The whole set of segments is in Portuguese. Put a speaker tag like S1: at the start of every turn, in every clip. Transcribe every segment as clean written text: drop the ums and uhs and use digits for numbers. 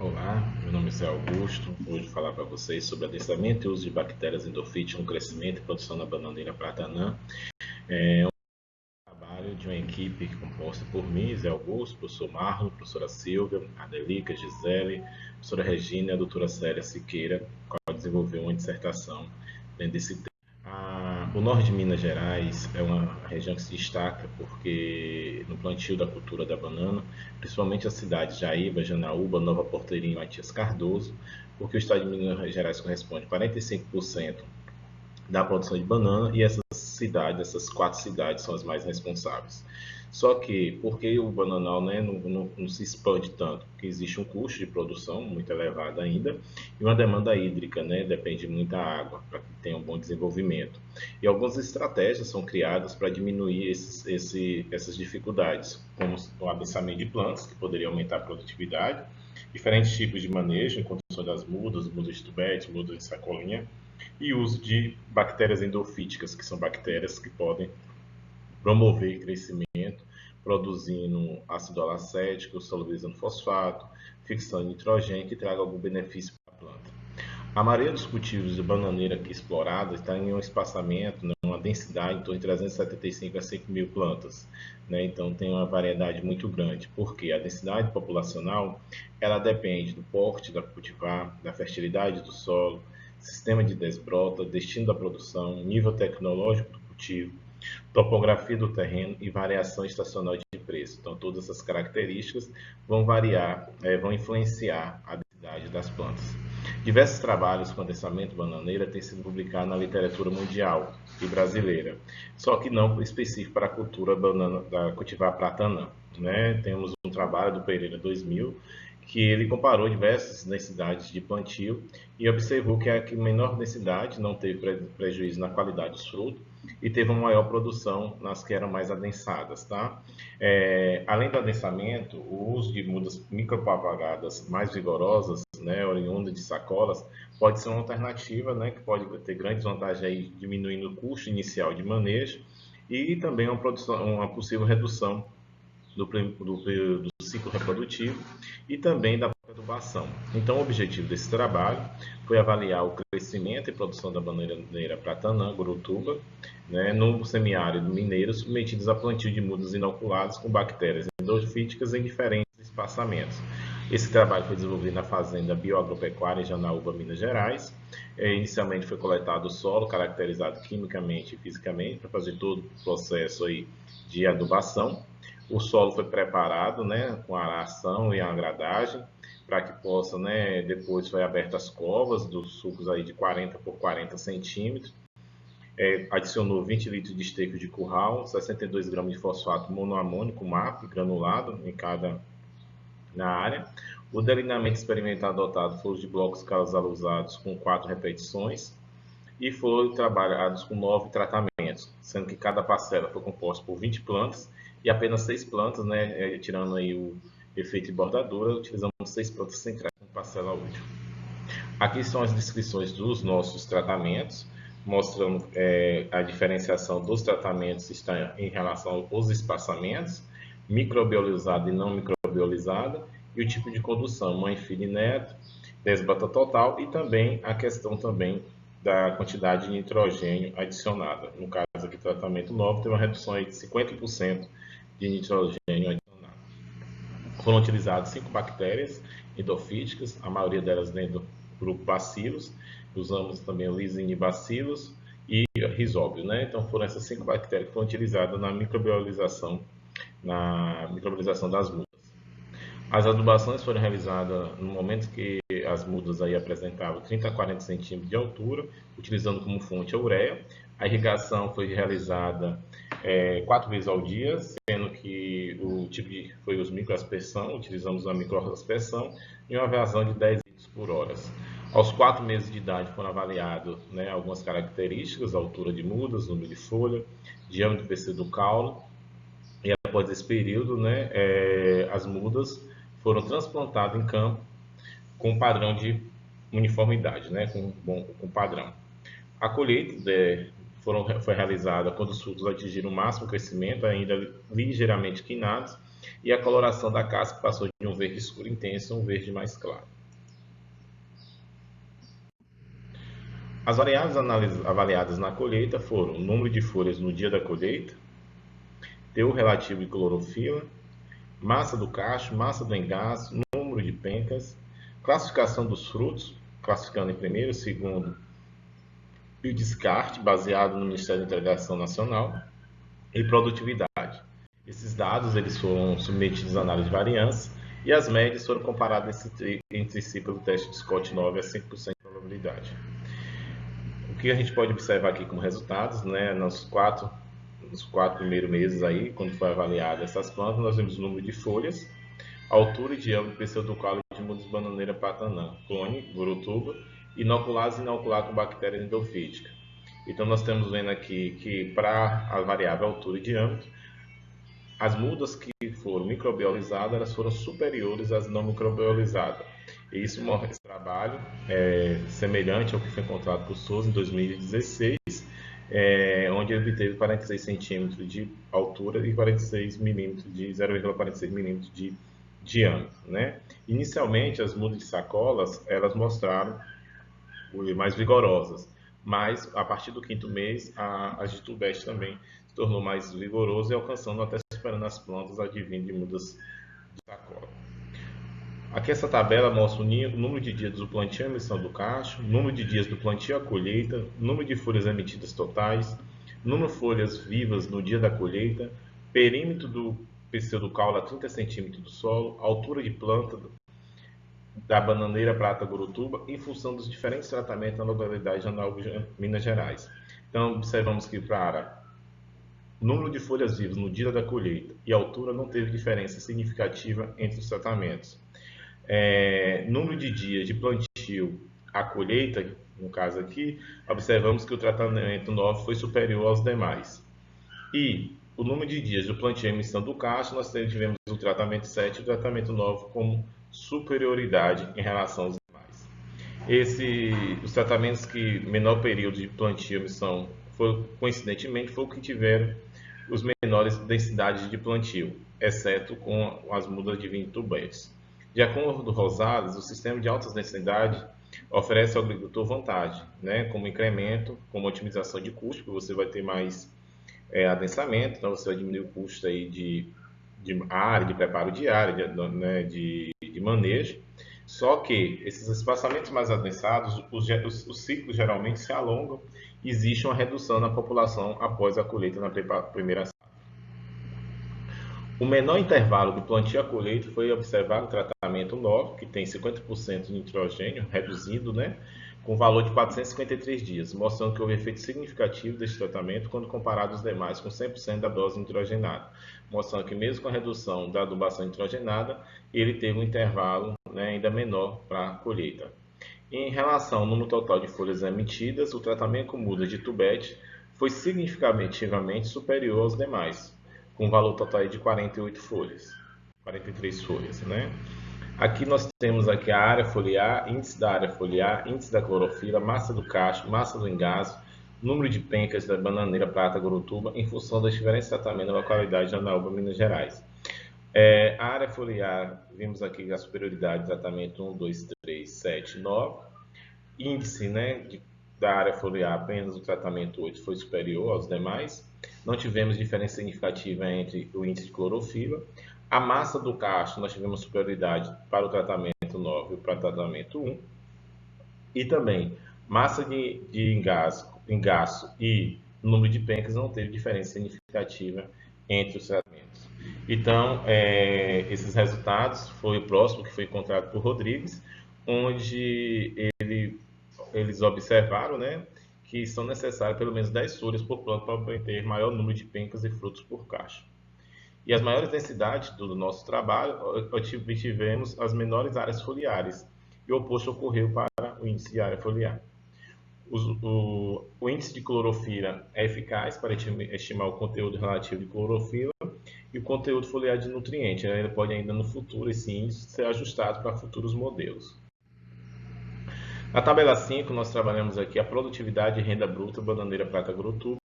S1: Olá, meu nome é Zé Augusto. Hoje vou falar para vocês sobre adensamento e uso de bactérias endofíticas no crescimento e produção da bananeira pratanã. Trabalho de uma equipe composta por mim, Zé Augusto, professor Marlon, professora Silvia, Adelica, Gisele, professora Regina e a doutora Célia Siqueira, qual desenvolveu uma dissertação dentro desse tema. O norte de Minas Gerais é uma região que se destaca porque no plantio da cultura da banana, principalmente as cidades de Jaíba, Janaúba, Nova Porteirinha e Matias Cardoso, porque o estado de Minas Gerais corresponde a 45% da produção de banana e essas quatro cidades são as mais responsáveis. Só que, porque o bananal, né, não se expande tanto? Porque existe um custo de produção muito elevado ainda e uma demanda hídrica, né, depende de muita água para que tenha um bom desenvolvimento. E algumas estratégias são criadas para diminuir essas dificuldades, como o adensamento de plantas, que poderia aumentar a produtividade, diferentes tipos de manejo, em condições das mudas de tubete, mudas de sacolinha, e uso de bactérias endofíticas, que são bactérias que podem promover crescimento, produzindo ácido lacético, solubilizando fosfato, fixando nitrogênio, que traga algum benefício para a planta. A maioria dos cultivos de bananeira aqui explorados está em um espaçamento, né, uma densidade em torno de 375 a 5 mil plantas. Né? Então tem uma variedade muito grande, porque a densidade populacional ela depende do porte da cultivar, da fertilidade do solo, sistema de desbrota, destino da produção, nível tecnológico do cultivo, topografia do terreno e variação estacional de preço. Então, todas essas características vão variar, vão influenciar a densidade das plantas. Diversos trabalhos com adensamento bananeira têm sido publicados na literatura mundial e brasileira, só que não específico para a cultura banana, da cultivar pratanã. Né? Temos um trabalho do Pereira 2000 que ele comparou diversas densidades de plantio e observou que a menor densidade não teve prejuízo na qualidade dos frutos e teve uma maior produção nas que eram mais adensadas. Tá? Além do adensamento, o uso de mudas micropropagadas mais vigorosas, né, oriundas de sacolas, pode ser uma alternativa, né, que pode ter grandes vantagens aí, diminuindo o custo inicial de manejo e também uma possível redução do ciclo reprodutivo e também da adubação. Então, o objetivo desse trabalho foi avaliar o crescimento e produção da bananeira pratanã, gurutuba, né, no semiárido mineiro, submetidos a plantio de mudas inoculadas com bactérias endofíticas em diferentes espaçamentos. Esse trabalho foi desenvolvido na Fazenda Bioagropecuária em Janaúba, Minas Gerais. Inicialmente foi coletado o solo, caracterizado quimicamente e fisicamente, para fazer todo o processo aí de adubação. O solo foi preparado, né, com aração e agradagem, para que possa, né, depois foi abertas as covas dos sucos aí de 40 por 40 centímetros, adicionou 20 litros de esterco de curral, 62 gramas de fosfato monoamônico MAP granulado em cada na área. O delineamento experimental adotado foi de blocos casaluzados com 4 repetições e foram trabalhados com 9 tratamentos, sendo que cada parcela foi composta por 20 plantas e apenas 6 plantas, né, tirando aí o efeito de bordadura, utilizamos 6 plantas centrais com parcela útil. Aqui são as descrições dos nossos tratamentos, mostrando a diferenciação dos tratamentos está em relação aos espaçamentos, microbiolizada e não microbiolizada, e o tipo de condução, mãe, filho e neto, desbata total, e também a questão também da quantidade de nitrogênio adicionada. No caso aqui, tratamento novo, tem uma redução aí de 50% de nitrogênio adicionado. Foram utilizadas 5 bactérias endofíticas, a maioria delas dentro do grupo Bacillus. Usamos também o Lisinibacillus e Rhizóbio, né? Então foram essas 5 bactérias que foram utilizadas na microbiolização das mudas. As adubações foram realizadas no momento que as mudas aí apresentavam 30 a 40 centímetros de altura, utilizando como fonte a ureia. A irrigação foi realizada 4 vezes ao dia, sendo que o tipo foi os microaspersão, utilizamos a microaspersão e uma vazão de 10 litros por hora. Aos 4 meses de idade foram avaliadas, né, algumas características, altura de mudas, número de folha, diâmetro do caule. E após esse período, né, as mudas foram transplantadas em campo com padrão de uniformidade, né, com padrão. A colheita foi realizada quando os frutos atingiram o máximo crescimento, ainda ligeiramente quinados, e a coloração da casca passou de um verde escuro intenso a um verde mais claro. As variáveis avaliadas na colheita foram o número de folhas no dia da colheita, teor relativo de clorofila, massa do cacho, massa do engaço, número de pencas, classificação dos frutos, classificando em primeiro, segundo e o descarte, baseado no Ministério da Integração Nacional, e produtividade. Esses dados eles foram submetidos à análise de variância e as médias foram comparadas entre si pelo teste de Scott 9 a 5% de probabilidade. O que a gente pode observar aqui como resultados, né, nos quatro primeiros meses aí, quando foi avaliada essas plantas, nós vimos o número de folhas, altura e diâmetro do pseudocálide de Mudus bananeira platanã, clone, gurutuba, inoculado e inoculado com bactéria endofítica. Então, nós estamos vendo aqui que para a variável altura e diâmetro, as mudas que foram microbiolizadas, elas foram superiores às não microbiolizadas. E isso mostra esse trabalho semelhante ao que foi encontrado por Souza em 2016, onde ele obteve 46 centímetros de altura e 0,46 milímetros de diâmetro, né? Inicialmente, as mudas de sacolas, elas mostraram mais vigorosas, mas a partir do quinto mês, as de tubete também se tornou mais vigoroso e alcançando até superando as plantas advindo de mudas de sacola. Aqui essa tabela mostra o número de dias do plantio e emissão do cacho, número de dias do plantio à colheita, número de folhas emitidas totais, número de folhas vivas no dia da colheita, perímetro do pseudocaule a 30 cm do solo, altura de planta da bananeira prata gurutuba em função dos diferentes tratamentos na localidade de Anaúba, Minas Gerais. Então, observamos que para número de folhas vivas no dia da colheita e altura não teve diferença significativa entre os tratamentos. Número de dias de plantio à colheita, no caso aqui, observamos que o tratamento 9 foi superior aos demais. E o número de dias do plantio e emissão do cacho, nós tivemos o tratamento 7 e o tratamento 9 como superioridade em relação aos demais. Os tratamentos que menor período de plantio e emissão, coincidentemente, foi o que tiveram os menores densidades de plantio, exceto com as mudas de 20 tubetes. De acordo com Rosales, o sistema de altas densidades oferece ao agricultor vantagem, né, como incremento, como otimização de custo, porque você vai ter mais adensamento, então você vai diminuir o custo aí de área, de preparo de área, de manejo. Só que esses espaçamentos mais adensados, os ciclos geralmente se alongam e existe uma redução na população após a colheita na primeira safra. O menor intervalo do plantio à colheita foi observado no tratamento 9, que tem 50% de nitrogênio reduzido, né, com valor de 453 dias, mostrando que houve efeito significativo desse tratamento quando comparado aos demais, com 100% da dose nitrogenada, mostrando que mesmo com a redução da adubação nitrogenada, ele teve um intervalo, né, ainda menor para a colheita. Em relação ao número total de folhas emitidas, o tratamento com mudas de tubete foi significativamente superior aos demais, com um valor total de 43 folhas, né? Aqui nós temos aqui a área foliar, índice da área foliar, índice da clorofila, massa do cacho, massa do engaço, número de pencas da bananeira prata gurutuba em função das diferentes tratamentos na localidade de Anaúba, Minas Gerais. A área foliar, vimos aqui a superioridade de tratamento 1, 2, 3, 7, 9. Índice, né, da área foliar, apenas o tratamento 8 foi superior aos demais. Não tivemos diferença significativa entre o índice de clorofila. A massa do cacho, nós tivemos superioridade para o tratamento 9 e para o tratamento 1. E também, massa de engaço e número de pencas não teve diferença significativa entre os tratamentos. Então, esses resultados foi o próximo que foi encontrado por Rodrigues, onde eles observaram, né, que são necessárias pelo menos 10 folhas por planta para obter maior número de pencas e frutos por cacho. E as maiores densidades do nosso trabalho, obtivemos as menores áreas foliares, e o oposto ocorreu para o índice de área foliar. O índice de clorofila é eficaz para estimar o conteúdo relativo de clorofila e o conteúdo foliar de nutriente. Ele pode ainda no futuro, esse índice, ser ajustado para futuros modelos. Na tabela 5, nós trabalhamos aqui a produtividade e renda bruta bananeira prata gurutuba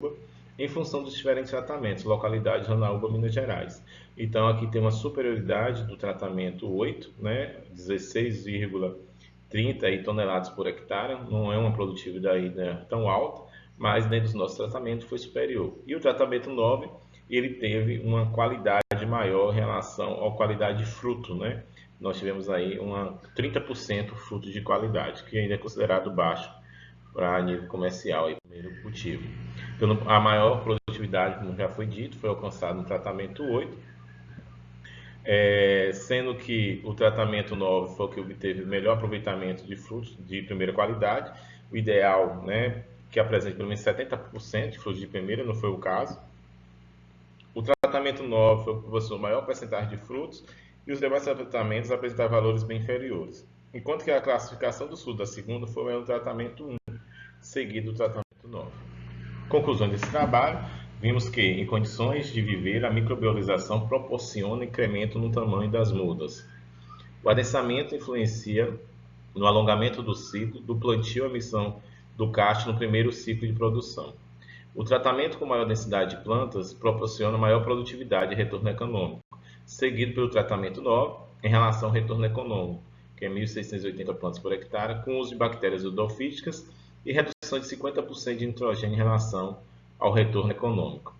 S1: em função dos diferentes tratamentos, localidade Janaúba, Minas Gerais. Então, aqui tem uma superioridade do tratamento 8, né, 16,30 toneladas por hectare, não é uma produtividade, né, tão alta, mas dentro dos nossos tratamentos foi superior. E o tratamento 9, ele teve uma qualidade maior em relação à qualidade de fruto, né? Nós tivemos aí uma 30% fruto de qualidade, que ainda é considerado baixo para nível comercial e primeiro cultivo. Então, a maior produtividade, como já foi dito, foi alcançada no tratamento 8, sendo que o tratamento 9 foi o que obteve o melhor aproveitamento de frutos de primeira qualidade. O ideal, né, que apresente pelo menos 70% de frutos de primeira, não foi o caso. O tratamento 9 foi o que possui maior percentagem de frutos e os demais tratamentos apresentaram valores bem inferiores. Enquanto que a classificação do sul da segunda foi o tratamento 1, seguido do tratamento 9. Conclusão desse trabalho, vimos que, em condições de viver, a microbiolização proporciona incremento no tamanho das mudas. O adensamento influencia no alongamento do ciclo, do plantio à emissão do cacho no primeiro ciclo de produção. O tratamento com maior densidade de plantas proporciona maior produtividade e retorno econômico, seguido pelo tratamento 9 em relação ao retorno econômico, que é 1.680 plantas por hectare, com uso de bactérias endofíticas e redução de 50% de nitrogênio em relação ao retorno econômico.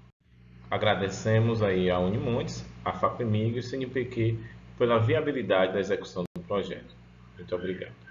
S1: Agradecemos aí a Unimontes, a FAPEMIG e o CNPq pela viabilidade da execução do projeto. Muito obrigado.